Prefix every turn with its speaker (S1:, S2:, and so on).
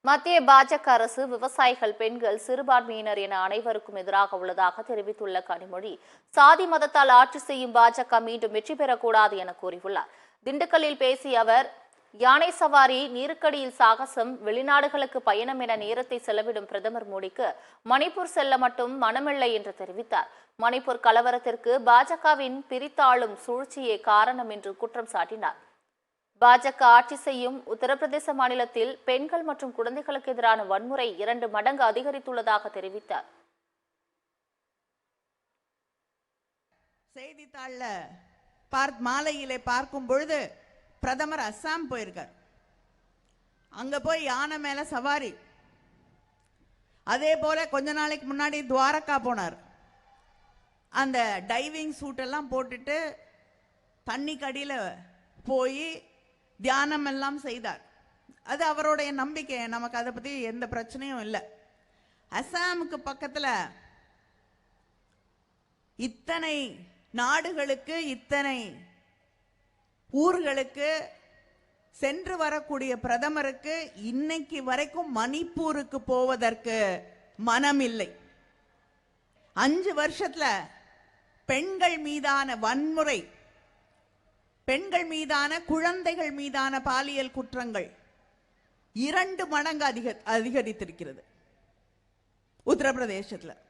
S1: மத்திய பாஜக அரசு விவசாயிகள், பெண்கள், சிறுபான்மையினர் என அனைவருக்கும் எதிராக உள்ளதாக தெரிவித்துள்ள கனிமொழி, சாதி மதத்தால் ஆட்சி செய்யும் பாஜக மீண்டும் வெற்றி பெறக்கூடாது என கூறியுள்ளார். திண்டுக்கல்லில் பேசிய அவர், யானை சவாரி, நீருக்கடியில் சாகசம், வெளிநாடுகளுக்கு பயணம் என நேரத்தை செலவிடும் பிரதமர் மோடிக்கு மணிப்பூர் செல்ல மட்டும் மனமில்லை என்று தெரிவித்தார். மணிப்பூர் கலவரத்திற்கு பாஜகவின் பிரித்தாளும் சூழ்ச்சியே காரணம் என்று குற்றம் சாட்டினார். பாஜக ஆட்சி செய்யும் உத்தரப்பிரதேச மாநிலத்தில் பெண்கள் மற்றும் குழந்தைகளுக்கு எதிரான வன்முறை 2 மடங்கு அதிகரித்துள்ளதாக தெரிவித்தார்.
S2: செய்தித்தாள்ல மாலையிலே பார்க்கும் பொழுது பிரதமர் அஸ்ஸாம் போயிருக்கார். அங்க போய் யானை மேல சவாரி. அதே போல கொஞ்ச நாளைக்கு முன்னாடி துவாரகா போனார். அந்த டைவிங் சூட் எல்லாம் போட்டுட்டு தண்ணி கடியில போய் தியானம் எல்லாம் செய்தார். அது அவருடைய நம்பிக்கை. நமக்கு அதை பத்தி எந்த பிரச்சனையும் இல்லை. அஸ்ஸாமுக்கு பக்கத்துல இத்தனை நாடுகளுக்கு, இத்தனை ஊர்களுக்கு சென்று வரக்கூடிய பிரதமருக்கு இன்னைக்கு வரைக்கும் மணிப்பூருக்கு போவதற்கு மனம் இல்லை. 5 வருஷத்துல பெண்கள் மீதான வன்முறை, பெண்கள் மீதான, குழந்தைகள் மீதான பாலியல் குற்றங்கள் 2 மடங்கு அதிகரித்திருக்கிறது உத்தரப்பிரதேசத்தில்.